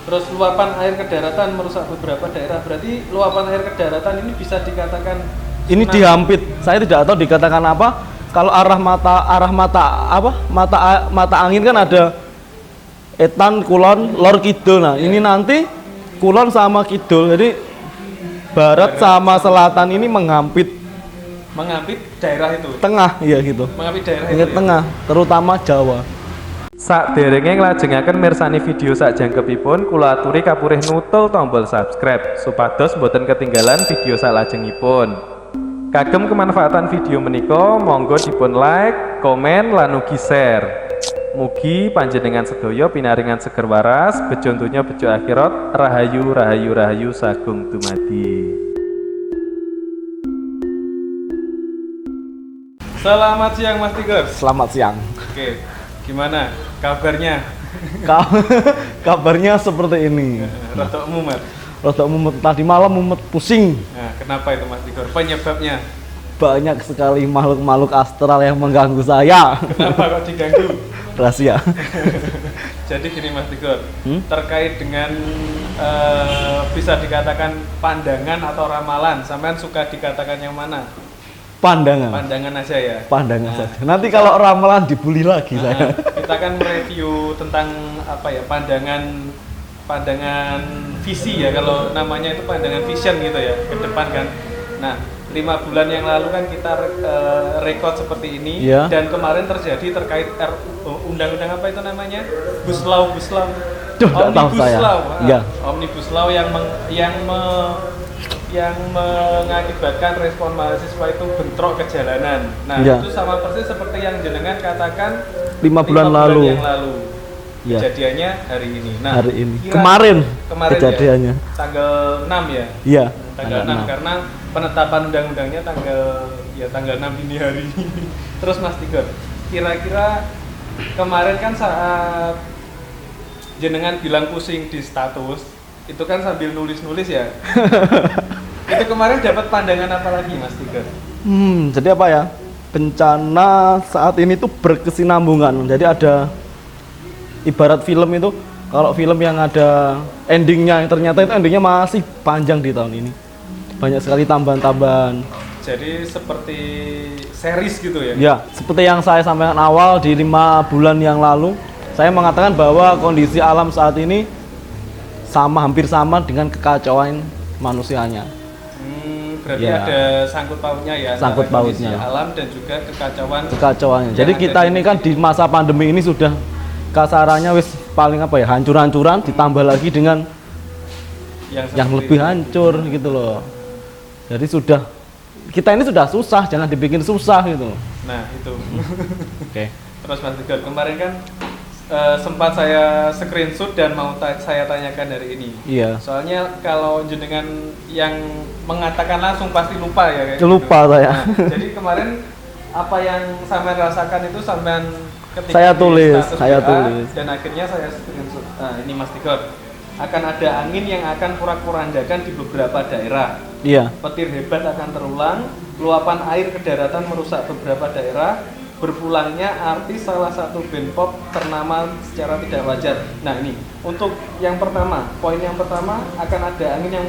Terus luapan air ke daratan merusak beberapa daerah. Berarti luapan air ke daratan ini bisa dikatakan Ini tsunami. dihampit. Saya tidak tahu dikatakan apa. Kalau arah mata angin kan ada etan, kulon, lor, kidul. Nah, ini nanti kulon sama kidul. Jadi barat sama selatan ini menghampit daerah itu. tengah, iya gitu. Mengampit daerah Ini itu. Ya? tengah, terutama Jawa. Saderenge nglajengaken mirsani video sak jangkepipun, kula aturi kapurih nutul tombol subscribe supados boten ketinggalan video salajengipun. Kagem kemanfaatan video menika, monggo dipun like, komen, lan ugi share. Mugi panjenengan sedaya pinaringan seger waras, bejo donya bejo akhirat, rahayu rahayu rahayu sagung dumadi. Selamat siang Mas Tigor. Selamat siang. Oke, gimana kabarnya? Kabarnya seperti ini. Rotok mumet. Rotok mumet, tadi malam mumet pusing. Nah, kenapa itu Mas Tigor? Penyebabnya? Banyak sekali makhluk-makhluk astral yang mengganggu saya. Kenapa kok diganggu? Rahasia. Jadi gini Mas Tigor, terkait dengan bisa dikatakan pandangan atau ramalan, sampean suka dikatakan yang mana? Pandangan. Pandangan aja ya. Pandangan saja. Nanti kalau ramalan dibully lagi saya. Kita kan mereview tentang apa ya, pandangan visi ya, kalau namanya itu pandangan vision gitu ya, ke depan kan. Nah, 5 bulan yang lalu kan kita rekod seperti ini, Iya. dan kemarin terjadi terkait undang-undang apa itu namanya, Buslau Duh, nggak tahu saya. Law, Iya. Omnibus Law yang mengakibatkan respon mahasiswa itu bentrok ke jalanan. Nah, Iya. itu sama persis seperti yang jenengan katakan 5 bulan lalu. yang lalu. Iya. Kejadiannya hari ini. Nah, Hari ini. kira- Kemarin ya, kejadiannya. tanggal 6 ya. Iya. Tanggal 6 karena penetapan undang-undangnya tanggal 6 dini hari. Terus Mas Tigor, kira-kira kemarin kan saat jenengan bilang pusing di status, itu kan sambil nulis-nulis ya. Itu kemarin dapat pandangan apa lagi Mas Tigor? Jadi apa ya? Bencana saat ini tuh berkesinambungan. Jadi ada ibarat film itu, kalau film yang ada endingnya, ternyata itu endingnya masih panjang di tahun ini. Banyak sekali tambahan-tambahan. Jadi seperti series gitu ya? Ya, seperti yang saya sampaikan awal di 5 bulan yang lalu, saya mengatakan bahwa kondisi alam saat ini hampir sama dengan kekacauan manusianya. Berarti Ya. ada sangkut pautnya ya, Sangkut antara kondisi pautnya. alam dan juga Kekacauannya. yang Jadi ada kita ini kan di masa pandemi ini sudah kasarannya wis paling apa ya, hancur-hancuran, ditambah lagi dengan yang seperti lebih itu. hancur gitu loh. Jadi kita ini sudah susah, jangan dibikin susah gitu loh. Nah itu. Oke. Terus Mas Tigor, kemarin kan sempat saya screenshot dan mau saya tanyakan dari ini. Iya. Soalnya kalau jenengan yang mengatakan langsung pasti lupa ya kayak Lupa gitu. saya. Nah, jadi kemarin apa yang sampean rasakan itu sampean ketika Saya di tulis, status saya WA, tulis. dan akhirnya saya screenshot. Nah, ini Mas Tigor, akan ada angin yang akan porak-porandakan di beberapa daerah. Iya. Petir hebat akan terulang, luapan air ke daratan merusak beberapa daerah, berpulangnya artis salah satu band pop ternama secara tidak wajar. Nah ini, untuk yang pertama, poin yang pertama, akan ada angin yang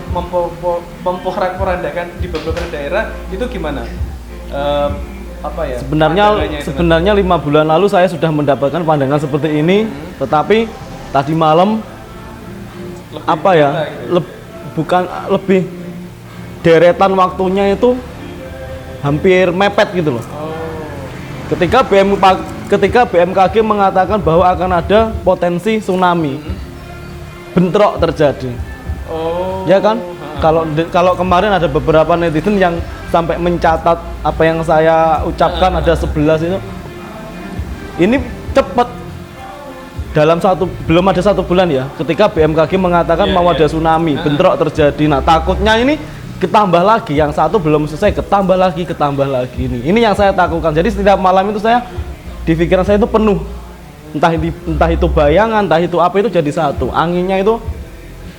memporak-porandakan di beberapa daerah, itu gimana? Apa ya? pandangannya itu Sebenarnya 5 bulan lalu saya sudah mendapatkan pandangan seperti ini, tetapi tadi malam lebih apa ya? gimana gitu? Bukan lebih deretan waktunya itu hampir mepet gitu loh. Oh, Ketika BMKG mengatakan bahwa akan ada potensi tsunami, bentrok terjadi. oh, Ya kan? Kalau kemarin ada beberapa netizen yang sampai mencatat apa yang saya ucapkan, ada 11 itu. Ini cepat. Belum ada 1 bulan ya, ketika BMKG mengatakan Iya, mau iya. ada tsunami, bentrok terjadi. Nah, takutnya ini ketambah lagi, yang satu belum selesai, ketambah lagi ini yang saya takutkan. Jadi setiap malam itu di pikiran saya itu penuh, entah itu bayangan, entah itu apa, itu jadi satu. Anginnya itu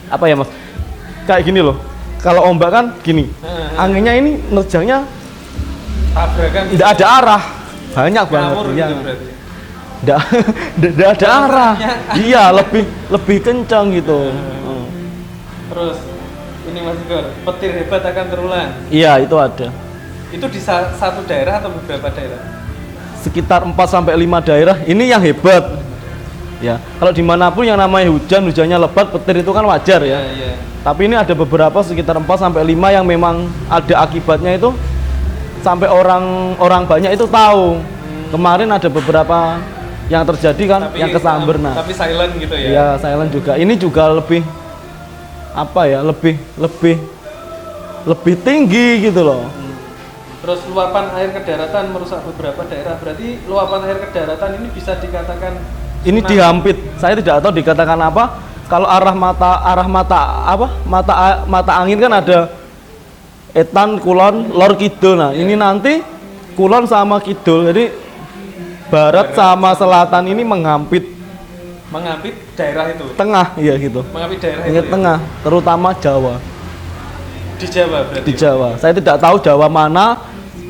apa ya Mas, kayak gini loh, kalau ombak kan gini, anginnya ini nerjangnya tabrakan tidak ada arah, banyak banget ngawur ya. gitu berarti. Nggak ada arah. Iya, lebih kencang gitu. Terus ini Mas Tigor, petir hebat akan terulang. Iya, itu ada. Itu di satu daerah atau beberapa daerah? Sekitar 4 sampai 5 daerah. Ini yang hebat. Ya, kalau dimanapun yang namanya hujannya lebat, petir itu kan wajar ya. Iya. Tapi ini ada beberapa sekitar 4 sampai 5 yang memang ada akibatnya itu sampai orang banyak itu tahu. Kemarin ada beberapa yang terjadi kan, yang kesamber. Nah, tapi silent gitu ya. Iya, silent juga. Ini juga lebih apa ya? Lebih tinggi gitu loh. Terus luapan air ke daratan merusak beberapa daerah. Berarti luapan air ke daratan ini bisa dikatakan Ini tsunami. dihampit. Saya tidak tahu dikatakan apa. Kalau mata angin kan ada etan, kulon, lor, kidul. Nah, ini nanti kulon sama kidul. Jadi barat sama selatan ini mengampit daerah itu. tengah, iya gitu. Mengampit daerah Ini itu. tengah, terutama Jawa. Di Jawa berarti. Di Jawa. Saya tidak tahu Jawa mana,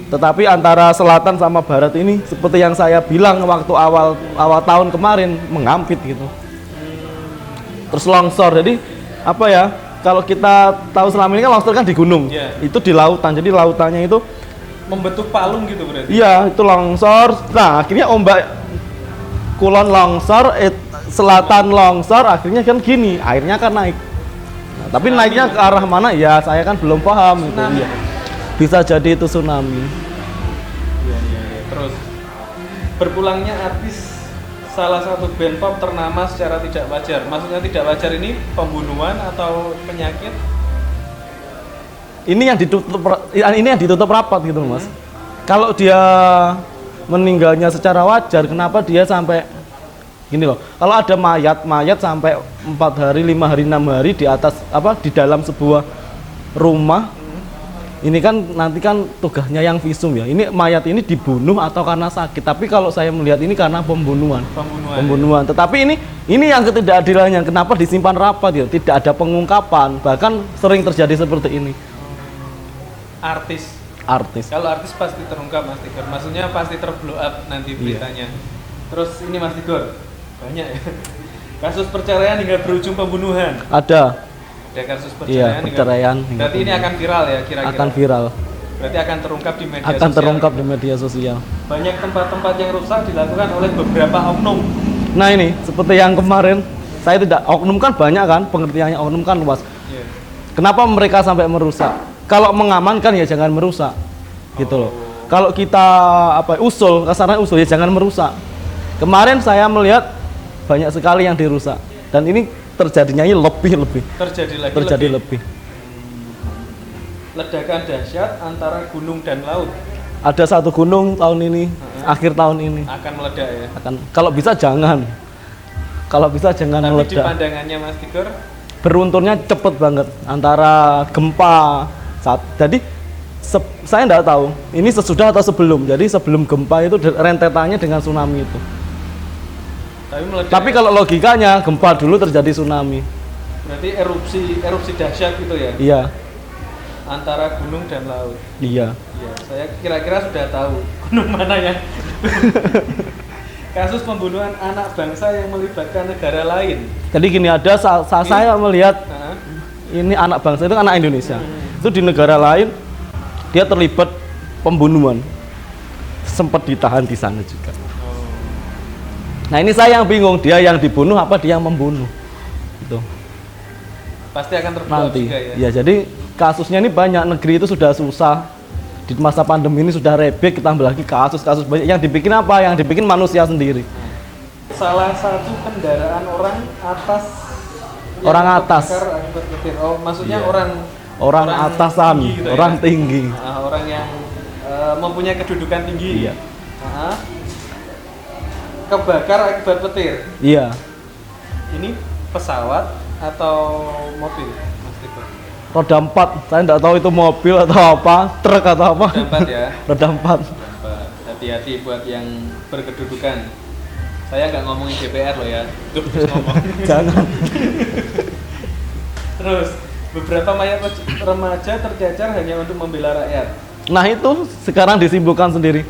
tetapi antara selatan sama barat ini seperti yang saya bilang waktu awal tahun kemarin mengampit gitu. Terus longsor. Jadi apa ya? Kalau kita tahu selama ini kan longsor kan di gunung. Iya. Itu di lautan. Jadi lautannya itu Membentuk palung gitu berarti. iya, itu longsor. Nah, akhirnya ombak kulon longsor, selatan longsor, akhirnya kan gini, airnya kan naik. Nah, tapi naiknya ke arah mana? Ya, saya kan belum paham itu. Tsunami. Iya. Bisa jadi itu tsunami. Iya. Terus berpulangnya artis salah satu band pop ternama secara tidak wajar. Maksudnya tidak wajar ini pembunuhan atau penyakit? Ini yang ditutup rapat gitu loh, Mas. Kalau dia meninggalnya secara wajar, kenapa dia sampai gini loh? Kalau ada mayat sampai 4 hari, 5 hari, 6 hari di atas di dalam sebuah rumah. Ini kan nanti kan tugasnya yang visum ya. Ini mayat ini dibunuh atau karena sakit. Tapi kalau saya melihat ini karena pembunuhan. Pembunuhan. Tetapi ini yang ketidakadilannya. Kenapa disimpan rapat ya? Tidak ada pengungkapan. Bahkan sering terjadi seperti ini. Artis. Kalau artis pasti terungkap Mas Tigor. Maksudnya pasti terblow up nanti beritanya. Terus ini Mas Tigor, banyak ya. Kasus perceraian hingga berujung pembunuhan. Ada Kasus perceraian. perceraian. Berarti ini akan viral ya kira-kira. Akan viral. Berarti akan terungkap di media Akan sosial. terungkap di media sosial. Banyak tempat-tempat yang rusak dilakukan oleh beberapa oknum. Nah ini seperti yang kemarin saya tidak oknum kan banyak kan, pengertiannya oknum kan luas. Iya. Kenapa mereka sampai merusak? Kalau mengamankan ya jangan merusak, gitu loh. Kalau kita kasarnya usul ya jangan merusak. Kemarin saya melihat banyak sekali yang dirusak dan ini terjadinya ini lebih. Terjadi lebih. Ledakan dahsyat antara gunung dan laut Ada satu gunung tahun ini, akhir tahun ini akan meledak ya. kalau bisa jangan. Kalau bisa jangan Tapi di meledak. pandangannya Mas Tigor, Beruntunnya cepet banget antara gempa jadi saya tidak tahu ini sesudah atau sebelum. Jadi sebelum gempa itu rentetannya dengan tsunami itu. tapi meledak. Tapi kalau logikanya gempa dulu terjadi tsunami. Berarti erupsi dahsyat gitu ya Iya, antara gunung dan laut. iya. Iya, saya kira-kira sudah tahu gunung mana yang kasus pembunuhan anak bangsa yang melibatkan negara lain. Jadi gini ada saya melihat Nah, ini anak bangsa itu anak Indonesia. Itu di negara lain dia terlibat pembunuhan. Sempat ditahan di sana juga. Nah, ini saya yang bingung, dia yang dibunuh apa dia yang membunuh. Gitu. pasti akan terbuat Nanti. juga ya. Ya, jadi kasusnya ini banyak, negeri itu sudah susah. Di masa pandemi ini sudah rebek, ditambah lagi kasus-kasus banyak. Yang dibikin apa? Yang dibikin manusia sendiri. Salah satu kendaraan orang atas yang Orang atas. terbakar akibat petir. Oh, maksudnya Iya. orang atasan, tinggi gitu ya? orang tinggi. Orang yang mempunyai kedudukan tinggi. Iya. Nah, kebakar akibat petir. Iya. Ini pesawat atau mobil, Mas Tiko? Roda 4, saya tidak tahu itu mobil atau apa, truk atau apa. Roda 4 ya. Roda 4. Hati-hati buat yang berkedudukan. Saya nggak ngomongin DPR loh ya. Terus ngomong. Jangan. Terus beberapa mayat remaja tercecer hanya untuk membela rakyat. Nah, itu sekarang disimpulkan sendiri.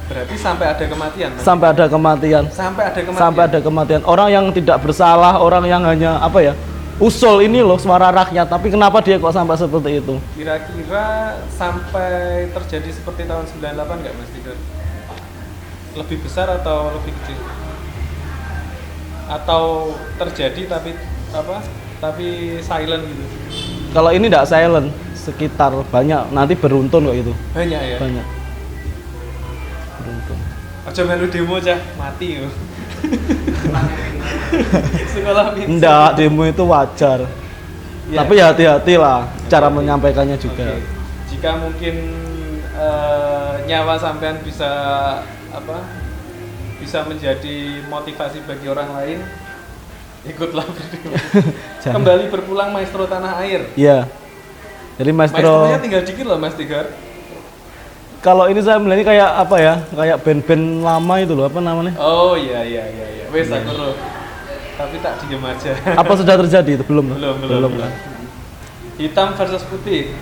Berarti sampai ada kematian, Mas? Sampai ada kematian. Sampai ada kematian. Sampai ada kematian. Orang yang tidak bersalah, orang yang hanya apa ya? Usul ini loh suara rakyat, tapi kenapa dia kok sampai seperti itu? Kira-kira sampai terjadi seperti tahun 98 nggak, Mas Tigor? Lebih besar atau lebih kecil? Atau terjadi tapi apa? Tapi silent gitu? Kalau ini tidak silent, sekitar banyak, nanti beruntun kok itu. Banyak ya? Banyak. Beruntun. Aja melu demo aja, mati yo. Sekolah minggu. Enggak, demo itu wajar. Ya. Tapi hati-hati lah cara menyampaikannya juga. Oke. Jika mungkin nyawa sampean bisa apa? Bisa menjadi motivasi bagi orang lain, ikutlah berdemo. Jangan. Kembali berpulang maestro tanah air. Iya. Jadi maestro, Maestronya tinggal dikit loh, Mas Tigor. kalau ini saya melihatnya kayak apa ya? Kayak band-band lama itu loh, apa namanya? Oh iya. Wes aku roh. Tapi tak diem aja. Apa sudah terjadi itu? Belum. Belum. Kan? Hitam versus putih.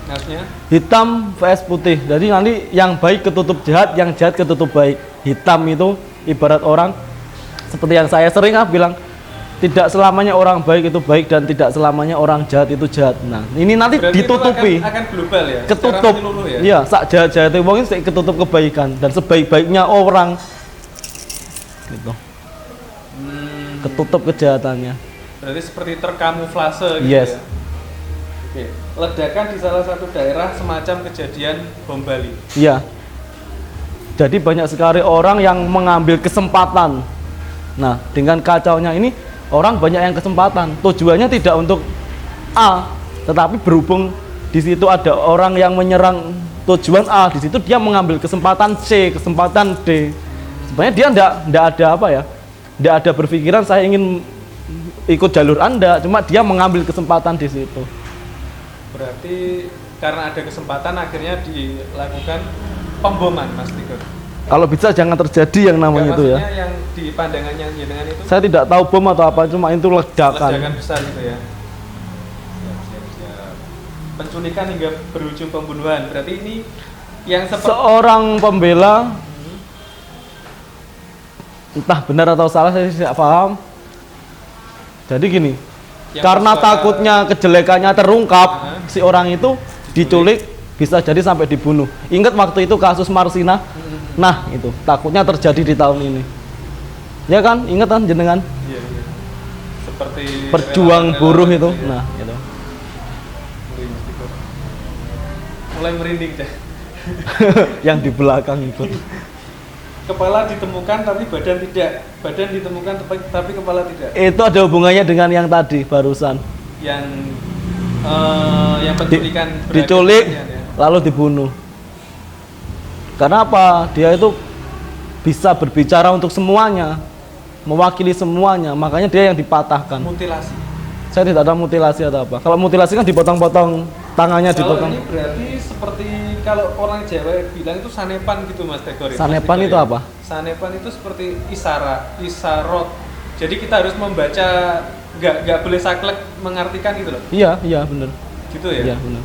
Maksudnya? Hitam vs putih. Jadi nanti yang baik ketutup jahat, yang jahat ketutup baik. Hitam itu ibarat orang seperti yang saya sering bilang, tidak selamanya orang baik itu baik dan tidak selamanya orang jahat itu jahat. Nah, ini nanti Berarti ditutupi. itu akan global ya? Ketutup. Secara menyeluruh ya? Iya, sak jahat-jahatnya wong ini ketutup kebaikan dan sebaik-baiknya orang gitu. Ketutup kejahatannya. Berarti seperti terkamuflase gitu Yes. ya? Oke. Ledakan di salah satu daerah semacam kejadian bom Bali. Iya. Jadi banyak sekali orang yang mengambil kesempatan. Nah, dengan kacaunya ini orang banyak yang kesempatan. Tujuannya tidak untuk A, tetapi berhubung di situ ada orang yang menyerang tujuan A, di situ dia mengambil kesempatan C, kesempatan D. Sebenarnya dia enggak ada apa ya? Enggak ada berpikiran saya ingin ikut jalur Anda, cuma dia mengambil kesempatan di situ. Berarti karena ada kesempatan akhirnya dilakukan pemboman, Mas Tigor. Kalau bisa jangan terjadi yang namanya itu ya. Maksudnya yang di pandangannya jenengan itu Saya tidak tahu bom atau apa, cuma itu ledakan. ledakan besar gitu ya. Siap. Penculikan hingga berujung pembunuhan. Berarti ini yang seperti Seorang pembela, entah benar atau salah saya tidak paham. Jadi gini, Yang karena bersuara- takutnya kejelekannya terungkap, si orang itu diculik, bisa jadi sampai dibunuh. Ingat waktu itu kasus Marsina? Nah, itu takutnya terjadi di tahun ini. Ya kan? Ingat kan jenengan? Iya. Seperti Perjuang relawan-relawan buruh itu. ya. Nah, gitu. Ngeri, Mas Tigor. Mulai merinding deh. Yang di belakang ikut. Kepala ditemukan tapi badan tidak. Badan ditemukan tapi kepala tidak. Itu ada hubungannya dengan yang tadi barusan. Yang penculikan Diculik beragam ya. lalu dibunuh. Karena apa? Dia itu bisa berbicara untuk semuanya, mewakili semuanya, makanya dia yang dipatahkan. Mutilasi. Saya tidak ada mutilasi atau apa. Kalau mutilasi kan dipotong-potong tangannya, Kalau dipotong. ini berarti seperti kalau orang Jawa bilang itu sanepan gitu, Mas Tegor. Sanepan itu apa? Sanepan itu seperti isarot. Jadi kita harus membaca, nggak boleh saklek mengartikan gitu loh. Iya, benar. Gitu ya. Iya, benar.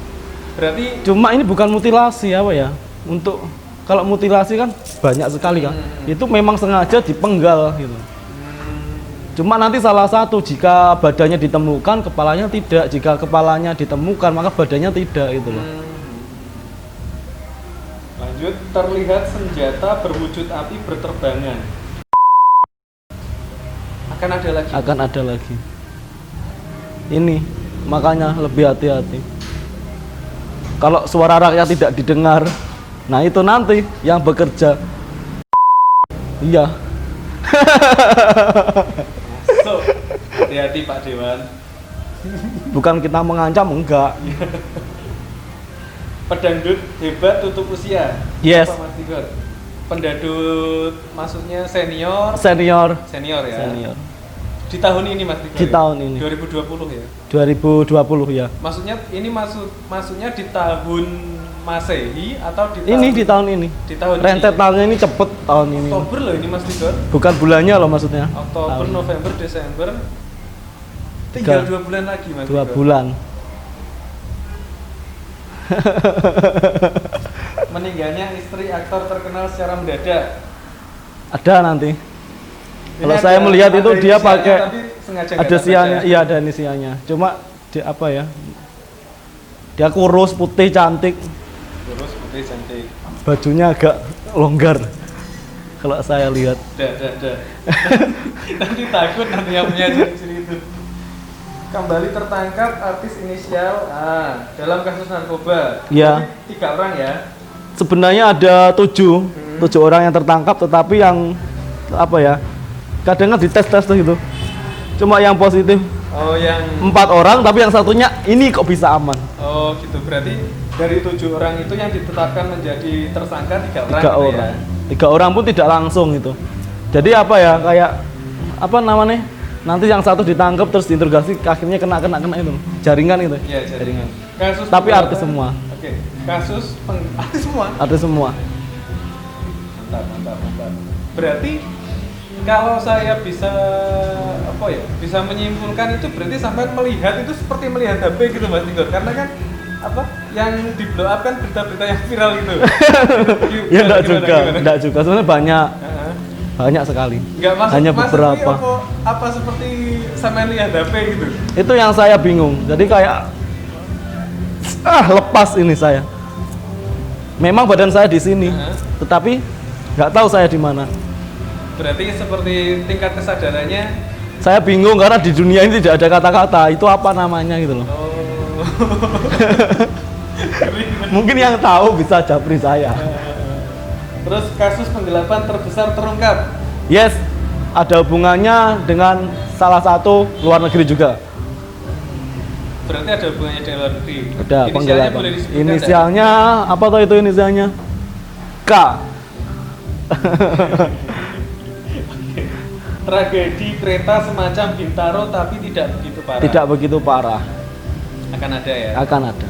Berarti Cuma ini bukan mutilasi apa ya? Untuk kalau mutilasi kan banyak sekali kan. Itu memang sengaja dipenggal gitu. Cuma nanti salah satu, jika badannya ditemukan, kepalanya tidak. Jika kepalanya ditemukan, maka badannya tidak gitu loh. Lanjut, terlihat senjata berwujud api berterbangan. Akan ada lagi. Akan ada lagi. Ini makanya lebih hati-hati. Kalau suara rakyat tidak didengar, nah itu nanti yang bekerja. Iya. So, hati-hati Pak Dewan. Bukan kita mengancam, enggak. Pedangdut hebat tutup usia. Yes. Apa, Mas Tigor? Pendadut maksudnya senior Senior. ya. Senior. Di tahun ini Mas Tigor. Di tahun ini. 2020 ya. 2020 ya. Maksudnya ini maksudnya di tahun Masehi atau di Ini di tahun ini. Di tahun Rentet ini. tahun ini cepet tahun ini. Oktober loh ini Mas Tigor. Bukan bulannya loh maksudnya. Oktober, Tahun. November, Desember. Tinggal 2 bulan lagi Mas 2 Tigor. bulan. meninggalnya istri aktor terkenal secara mendadak. Ada nanti. Ini Kalau ada- saya melihat itu ada dia inisialnya, pakai tapi sengaja nggak ada tak sianya, baca. iya ada inisialnya. Cuma dia apa ya? Dia kurus, putih, cantik. Terus putih cantik. Bajunya agak longgar. Kalau saya lihat. Dah. Nanti takut nanti yang punya ciri itu. Kembali tertangkap artis inisial A dalam kasus narkoba. Iya. Jadi 3 orang ya. Sebenarnya ada 7 orang yang tertangkap, tetapi yang apa ya? Kadang kan dites tuh gitu. Cuma yang positif Oh yang 4 orang, tapi yang satunya ini kok bisa aman. oh gitu berarti dari 7 orang itu yang ditetapkan menjadi tersangka 3 orang. 3 gitu orang. Ya? 3 orang pun tidak langsung itu. Jadi apa ya? Kayak apa namanya? Nanti yang satu ditangkap terus diinterogasi, akhirnya kena itu. Jaringan itu. Iya jaringan. Kasus Tapi penggelapan- artis semua. Oke. Kasus artis semua. Artis semua. Mantap. Berarti kalau saya bisa apa ya? Bisa menyimpulkan itu berarti sampai melihat itu seperti melihat HP gitu Mas Tigor. Karena kan apa? Yang di blow up kan berita-berita yang viral gitu. Ya enggak Gimana? juga. Sebenarnya banyak. Heeh. Banyak sekali. Enggak masuk. Hanya masuk beberapa. ini apa seperti sama lihat HP gitu. Itu yang saya bingung. Jadi kayak lepas ini saya. Memang badan saya di sini, tetapi nggak tahu saya di mana. Berarti seperti tingkat kesadarannya Saya bingung karena di dunia ini tidak ada kata-kata. Itu apa namanya gitu loh. oh. Mungkin yang tahu bisa japri saya. Terus kasus penggelapan terbesar terungkap. Yes, ada hubungannya dengan salah satu luar negeri juga. Berarti ada hubungannya dengan luar negeri. Ada Inisialnya penggelapan. boleh disebutkan Inisialnya apa tuh itu inisialnya? K. Tragedi kereta semacam Bintaro tapi tidak begitu parah. Tidak begitu parah. Akan ada ya. Akan ada.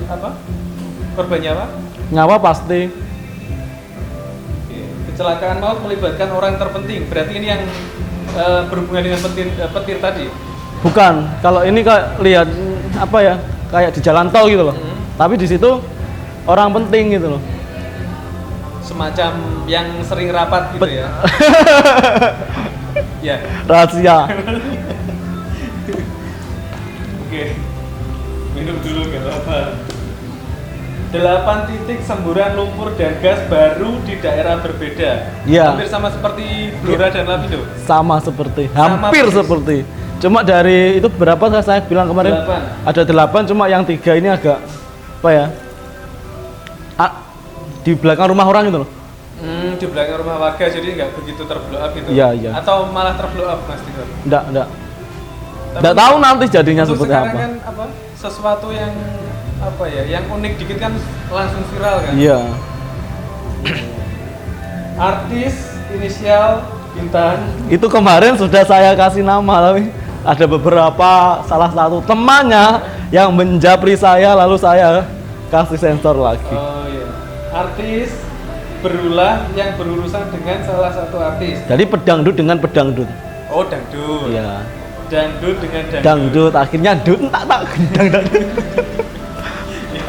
Apa? Korban nyawa? Nyawa pasti. Oke. Kecelakaan maut melibatkan orang terpenting. Berarti ini yang berhubungan dengan petir tadi. Bukan. Kalau ini kayak lihat apa ya? Kayak di jalan tol gitu loh. Tapi di situ orang penting gitu loh. Semacam yang sering rapat gitu ya. Ya. Rahasia. Oke. Minum dulu nggak apa-apa. 8 titik semburan lumpur dan gas baru di daerah berbeda. Iya. Hampir sama seperti Blora dan Lapindo. Sama seperti, Sama hampir persis. seperti. Cuma dari itu berapa saya bilang kemarin? 8. Ada 8, cuma yang 3 ini agak apa ya? Di belakang rumah orang itu loh. Di belakang rumah warga jadi nggak begitu terblow up gitu. Iya. Atau malah terblow up Mas Tigor. Enggak. Tapi Enggak tahu nanti jadinya untuk seperti sekarang apa. kan apa? Sesuatu yang apa ya? Yang unik dikit kan langsung viral kan. Iya. Artis inisial Bintang. Itu kemarin sudah saya kasih nama, tapi ada beberapa salah satu temannya yang menjapri saya lalu saya kasih sensor lagi. Oh iya. Artis berulah yang berurusan dengan salah satu artis. Jadi pedangdut dengan pedangdut. Oh dangdut. Iya. Dangdut dengan dangdut. Dangdut akhirnya dut tak dangdut.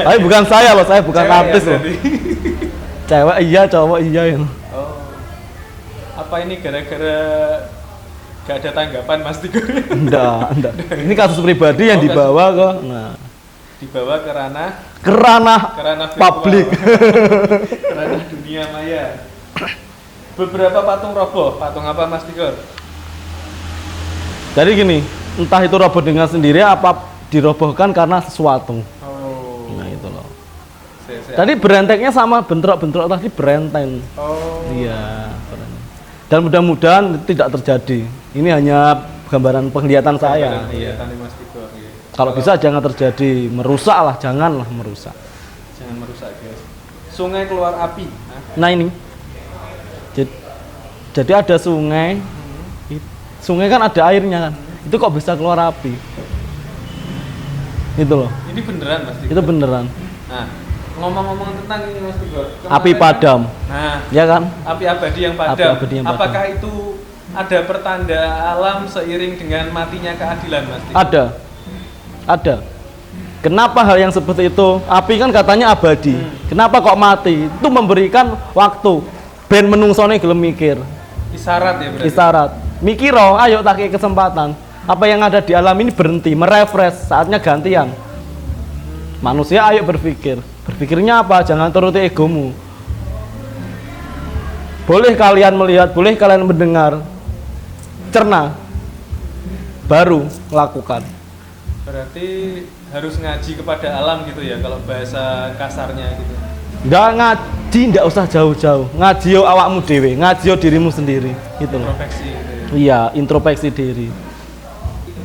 Tapi bukan saya loh, saya bukan Cewek ya artis loh. berarti? Cewek iya, cowok iya ya. Oh. Apa ini gara-gara gak ada tanggapan Mas Tigor? Enggak. Ini kasus pribadi yang Oh, dibawa kok. Nah, Dibawa ke ranah kerana virtual. publik. Ke ranah dunia maya. Beberapa patung roboh. Patung apa Mas Tigor? Jadi gini, entah itu roboh dengan sendiri apa dirobohkan karena sesuatu. Oh. Nah itu loh. Saya- Tadi berenteknya sama bentrok-bentrok tadi berenteng. Oh. Iya. Berenteng. Dan mudah-mudahan tidak terjadi. Ini hanya gambaran penglihatan saya. Iya. Mas Tigor. Iya. Kalau bisa jangan terjadi, merusak lah, janganlah merusak. Jangan merusak guys. Sungai keluar api. Hah? Nah ini, jadi ada sungai, sungai kan ada airnya kan, itu kok bisa keluar api? Itu loh, Ini beneran Mas Tigor. itu beneran. Nah, ngomong-ngomong tentang ini Mas Tigor. Api kemarin- padam, Nah, ya kan? api abadi yang padam. Api abadi yang padam. Apakah itu ada pertanda alam seiring dengan matinya keadilan Mas Tigor? Ada. Kenapa hal yang seperti itu? Api kan katanya abadi. Kenapa kok mati? Itu memberikan waktu. Ben menungsone gelem mikir. Isyarat ya berarti. Isyarat. Mikiro, ayo tak kei kesempatan. Apa yang ada di alam ini berhenti, merefresh. Saatnya gantian. Manusia ayo berpikir. Berpikirnya apa? Jangan turuti egomu. Boleh kalian melihat, boleh kalian mendengar. Cerna. Baru lakukan. Berarti harus ngaji kepada alam gitu ya kalau bahasa kasarnya gitu. Nggak ngaji, nggak usah jauh-jauh. Ngaji yo awakmu dewe, ngaji yo dirimu sendiri, gitu loh. Introspeksi gitu ya. Iya, introspeksi diri.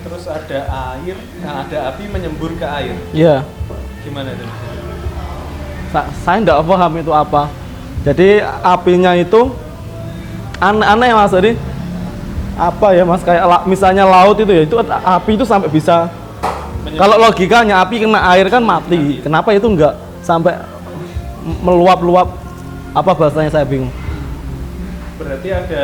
Terus ada air, nah ada api menyembur ke air. Iya. Gimana itu? Saya nggak paham itu apa. Jadi apinya itu aneh Mas, jadi apa ya Mas, kayak misalnya laut itu ya, itu api itu sampai bisa, kalau logikanya api kena air kan mati. Kenapa itu enggak sampai meluap-luap, apa bahasanya saya bingung. Berarti ada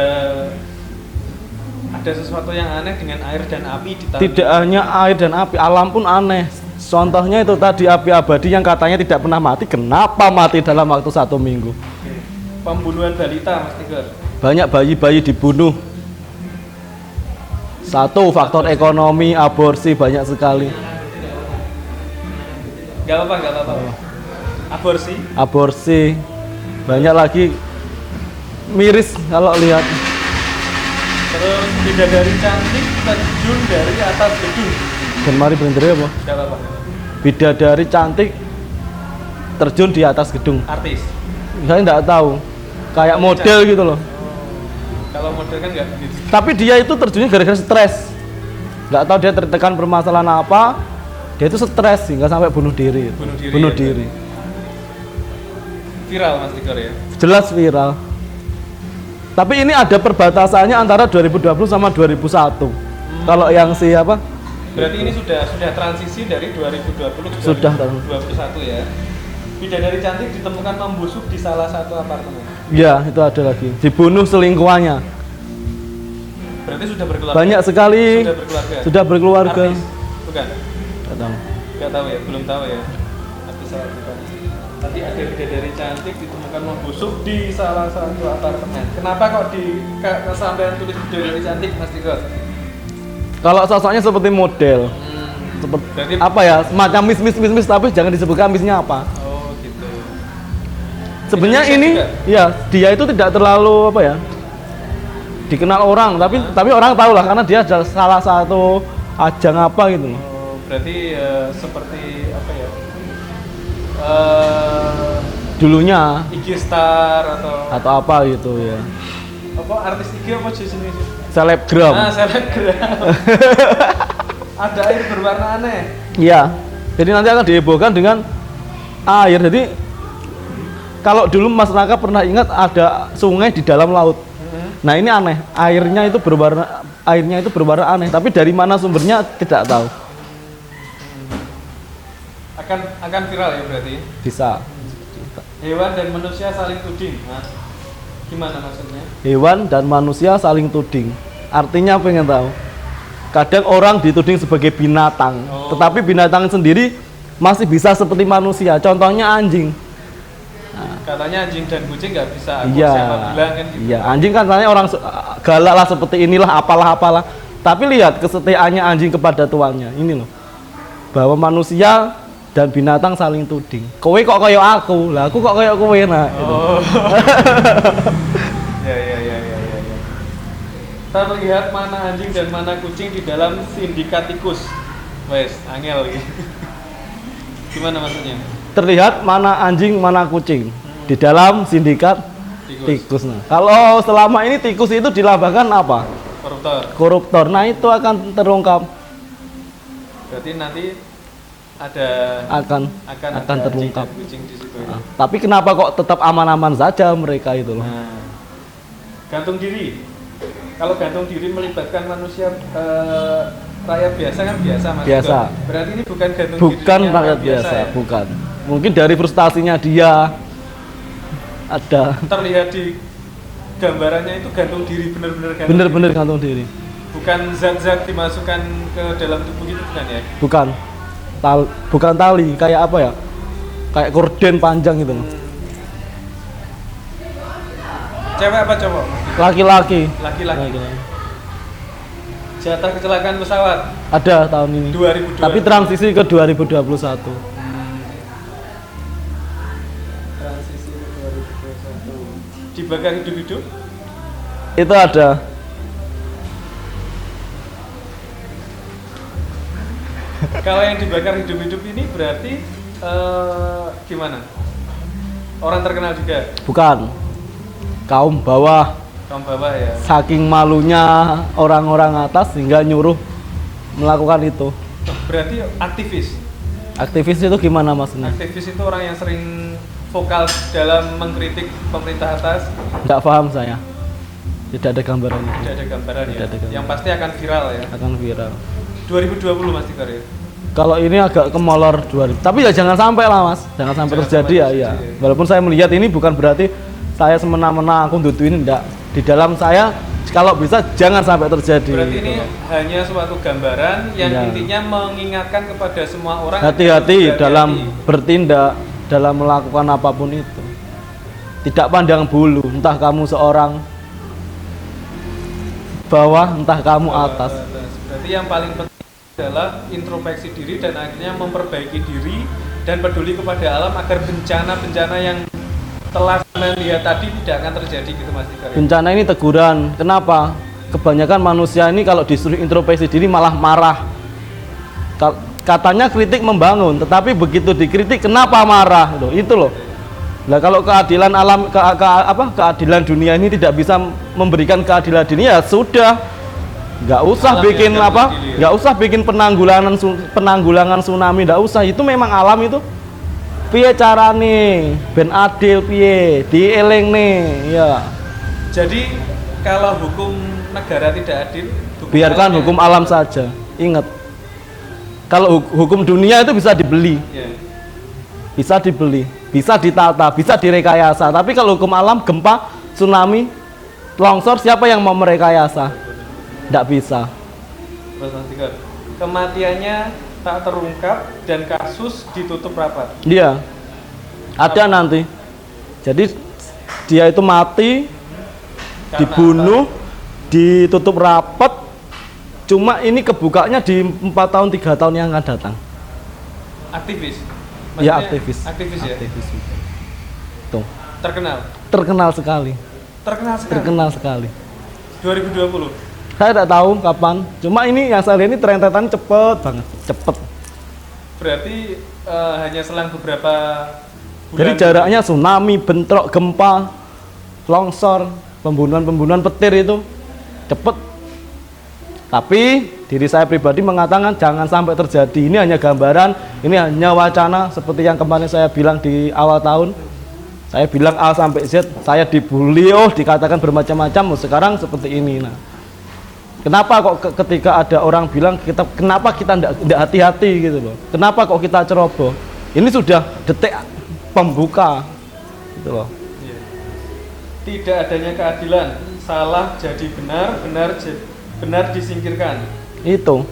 sesuatu yang aneh dengan air dan api di tanah. Tidak hanya air dan api, alam pun aneh. Contohnya itu tadi api abadi yang katanya tidak pernah mati, kenapa mati dalam waktu 1 minggu? Oke. Pembunuhan balita Mas Tigor. Banyak bayi-bayi dibunuh. Satu, faktor ekonomi, aborsi banyak sekali. Gak apa-apa. Aborsi. Aborsi banyak lagi, miris kalau lihat. Terus bidadari cantik terjun dari atas gedung. Dan mari berhenti apa? Gak apa-apa. Bidadari cantik terjun di atas gedung. Artis. Saya nggak tahu, kayak model gitu loh. Kalau model kan nggak begitu. Tapi dia itu terjunnya gara-gara stres. Nggak tahu dia tertekan permasalahan apa. Dia itu stres sehingga sampai bunuh diri. Bunuh Bunuh diri, diri. Viral Mas Tigor ya. Jelas viral. Tapi ini ada perbatasannya antara 2020 sama 2001. Kalau yang siapa? Berarti ini sudah transisi dari 2020 ke Sudah, 2021 ya. Bidadari cantik ditemukan membusuk di salah satu apartemen. Ya, itu ada lagi. Dibunuh selingkuhannya. Berarti sudah berkeluarga. Banyak sekali. Sudah berkeluarga. Sudah berkeluarga. Artis? Bukan. Nggak tahu. Gak tahu ya, belum tahu ya. Artis salah bukan. Tadi ada bidadari cantik ditemukan membusuk di salah satu apartemen. Kenapa kok sampai tulis bidadari cantik Mas Tigor? Kalau sosoknya seperti model. Seperti Berarti apa ya? Semacam mis tapi jangan disebutkan misnya apa. oh gitu. Sebenarnya Indonesia ini juga? ya dia itu tidak terlalu apa ya? Dikenal orang, tapi orang tahu lah karena dia adalah salah satu ajang apa gitu loh. Oh, berarti seperti apa ya? Dulunya IG star atau apa gitu ya. apa artis IG apa jenisnya? Selebgram. Nah, selebgram. Ada air berwarna aneh. Iya. Jadi nanti akan dihebohkan dengan air. Jadi kalau dulu masyarakat pernah ingat ada sungai di dalam laut. Nah, ini aneh. Airnya itu berwarna aneh, tapi dari mana sumbernya tidak tahu. Akan viral ya berarti. Bisa. Hewan dan manusia saling tuding. Nah, gimana maksudnya? Hewan dan manusia saling tuding. Artinya pengen tahu. Kadang orang dituding sebagai binatang, tetapi binatang sendiri masih bisa seperti manusia. Contohnya anjing. Katanya anjing dan kucing nggak bisa. Iya. Siapa bilang kan gitu. Iya, anjing kan katanya orang galak lah seperti inilah apalah. Tapi lihat kesetiaannya anjing kepada tuannya. Ini loh. Bahwa manusia dan binatang saling tuding. Kowe kok kayak aku, lah aku kok kayak kowe nah. Gitu. Oh. Ya. Terlihat mana anjing dan mana kucing di dalam sindikat tikus. Wes, angel lagi. Gimana maksudnya? Terlihat mana anjing mana kucing di dalam sindikat tikus. Nah, kalau selama ini tikus itu dilambangkan apa? Koruptor. Nah, itu akan terungkap. Berarti nanti ada akan ada terungkap. anjing dan kucing di situ. Nah, tapi kenapa kok tetap aman-aman saja mereka itu loh? Nah, gantung diri. Kalau gantung diri melibatkan manusia rakyat biasa kan biasa Mas. Biasa. Berarti ini bukan gantung diri. Bukan rakyat biasa, ya? bukan. Mungkin dari frustasinya dia ada. Terlihat di gambarannya itu gantung diri, benar-benar gantung. Bener-bener diri. gantung diri. Bukan zat-zat dimasukkan ke dalam tubuh itu bukan ya? Bukan. bukan tali, kayak apa ya? Kayak korden panjang gitu. Cewek apa cowok? Laki-laki. Laki-laki. Jatah kecelakaan pesawat Ada tahun ini. 2002. Tapi transisi ke 2021. Transisi 2021. Dibakar hidup-hidup? Itu ada. Kalau yang dibakar hidup-hidup ini berarti gimana? Orang terkenal juga? Bukan. Kaum bawah. Kaum bawah ya? Saking malunya orang-orang atas sehingga nyuruh melakukan itu. Berarti aktivis? Aktivis itu gimana maksudnya? Aktivis itu orang yang sering vokal dalam mengkritik pemerintah atas? Nggak paham saya. Tidak ada gambarannya. Tidak ada gambaran Tidak ya? ada gambaran. Yang pasti akan viral ya? Akan viral. 2020 Mas Tigor ya? Kalau ini agak kemolor 2000. Tapi ya jangan sampai lah Mas. Jangan sampai Jangan terjadi sampai ya. terjadi, ya. Walaupun saya melihat ini bukan berarti saya semena-mena aku duduin, enggak. Di dalam saya kalau bisa jangan sampai terjadi. Berarti gitu ini loh. hanya suatu gambaran yang Ya. intinya mengingatkan kepada semua orang Hati-hati agar dalam berhati-hati. bertindak, dalam melakukan apapun itu. Tidak pandang bulu, entah kamu seorang bawah, entah kamu atas. Berarti yang paling penting adalah introspeksi diri dan akhirnya memperbaiki diri dan peduli kepada alam agar bencana-bencana yang telah kalian lihat tadi tidak akan terjadi gitu Mas Tigor. Bencana ini teguran. Kenapa? Kebanyakan manusia ini kalau disuruh introspeksi diri malah marah. Katanya kritik membangun, tetapi begitu dikritik kenapa marah? Loh, itu loh. Nah, kalau keadilan alam keadilan dunia ini tidak bisa memberikan keadilan dunia, ya sudah. Nggak usah Alam bikin yang akan apa? berdiri, ya. Nggak usah bikin penanggulangan tsunami, nggak usah. Itu memang alam itu. Piye carane ben adil piye dieling nih ya. Jadi kalau hukum negara tidak adil, Biarkan hukum alam saja. Ingat, kalau hukum dunia itu bisa dibeli, ya. bisa dibeli, bisa ditata, bisa direkayasa. Tapi kalau hukum alam, gempa, tsunami, longsor, siapa yang mau merekayasa? Tidak bisa. Terus Mas Tigor, kematiannya tak terungkap dan kasus ditutup rapat. Dia ada nanti. Jadi dia itu mati, Karena dibunuh, ditutup rapat. Cuma ini kebukanya di 4 tahun 3 tahun yang akan datang. Aktivis. Ya Maksudnya aktivis. Aktivis ya. Aktivis. Tuh, Terkenal. terkenal sekali. Terkenal sekali. Terkenal sekali. 2020. Saya tidak tahu kapan. Cuma ini yang saya lihat ini rentetan cepet banget, cepet. Berarti hanya selang beberapa bulan. Jadi jaraknya tsunami, bentrok, gempa, longsor, pembunuhan petir itu cepet. Tapi diri saya pribadi mengatakan jangan sampai terjadi. Ini hanya gambaran, ini hanya wacana seperti yang kemarin saya bilang di awal tahun. Saya bilang A sampai Z, saya dibully, dikatakan bermacam-macam. Sekarang seperti ini. Nah, kenapa kok ketika ada orang bilang kenapa kita tidak hati-hati gitu loh? Kenapa kok kita ceroboh? Ini sudah detik pembuka, gitu loh. Iya. Tidak adanya keadilan, salah jadi benar, benar disingkirkan. Itu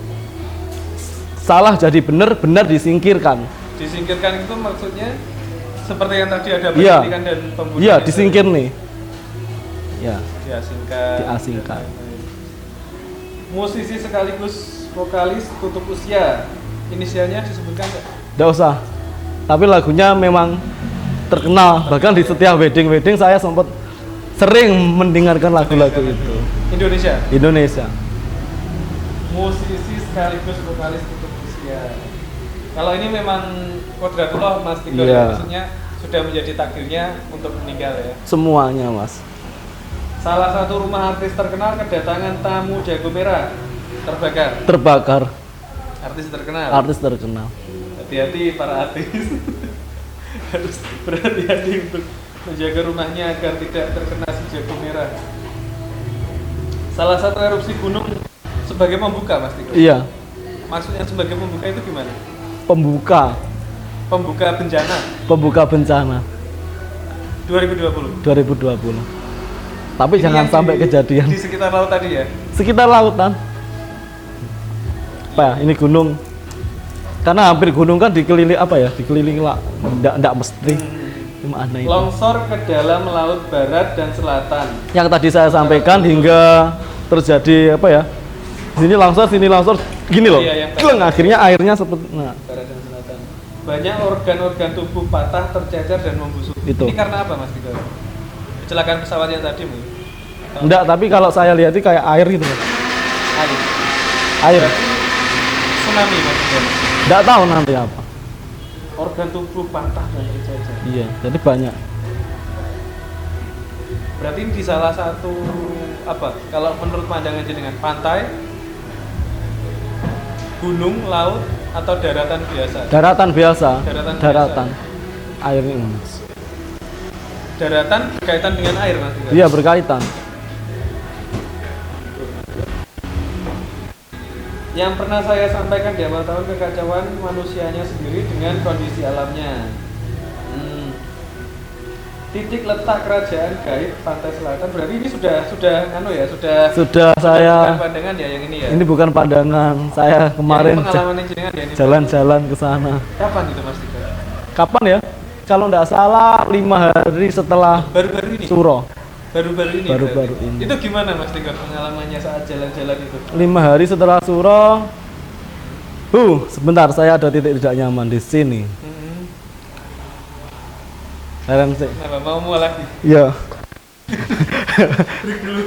salah jadi benar, benar disingkirkan. Disingkirkan itu maksudnya seperti yang tadi ada Iya. pendidikan dan pembunuhan. Iya, itu. disingkir nih. Ya, Diasingkan. diasingkan. Musisi sekaligus vokalis tutup usia. Inisialnya disebutkan nggak? Nggak usah. Tapi lagunya memang terkenal. Bahkan di setiap wedding saya sempat sering mendengarkan lagu-lagu itu. Indonesia. Indonesia. Musisi sekaligus vokalis tutup usia. Kalau ini memang kodratullah Mas Tigor, Iya. ya, maksudnya sudah menjadi takdirnya untuk meninggal ya. Semuanya, Mas. Salah satu rumah artis terkenal kedatangan tamu jago merah terbakar. Terbakar. Artis terkenal. Artis terkenal. Hati-hati para artis. Harus berhati-hati untuk menjaga rumahnya agar tidak terkena si jago merah. Salah satu erupsi gunung sebagai pembuka Mas Tigor. Iya, Maksudnya sebagai pembuka itu gimana? pembuka Pembuka bencana bencana 2020. 2020. Tapi Ini jangan yang sampai kejadian di sekitar laut tadi ya. sekitar lautan. Apa ya? Ini gunung. karena hampir gunung kan dikelilingi apa ya? Dikelilingi lah, enggak mesti. Cuma aneh itu. Longsor ke dalam laut barat dan selatan. Yang tadi saya sampaikan hingga terjadi apa ya? Sini longsor, gini loh. Iya, yang Kleng, akhirnya airnya seperti Barat dan selatan. Banyak organ-organ tubuh patah, tercecer dan membusuk. Itu. Ini karena apa, Mas Tigor? Kecelakaan pesawat yang tadi mungkin? enggak, tapi kalau saya lihat itu kayak air gitu. Mas. Air. Air. Tsunami, Mas Tigor. Enggak tahu nanti apa. Organ tubuh patah dan tercecer. Iya, jadi banyak. Berarti ini di salah satu apa? Kalau menurut pandangan jenengan, pantai, gunung, laut, atau daratan biasa? Daratan biasa. Daratan Air ini, Mas. Daratan berkaitan dengan air, Mas Tigor? Iya, berkaitan. Yang pernah saya sampaikan di awal tahun, kekacauan manusianya sendiri dengan kondisi alamnya. Titik letak kerajaan gaib pantai selatan, berarti ini sudah Sudah saya bukan pandangan ya yang ini ya. ini bukan pandangan saya kemarin Ini pengalaman jenengan ya ini. jalan-jalan ke sana. Kapan itu, Mas Tigor? Kapan ya? Kalau enggak salah 5 hari setelah Baru-baru ini. Suro. Baru-baru ini. Baru-baru berarti. ini. Itu gimana, Mas Tigor, pengalamannya saat jalan-jalan itu? 5 hari setelah Suro. Sebentar, saya ada titik tidak nyaman di sini. Sekarang sih. Kenapa mau lagi? Iya. Break dulu.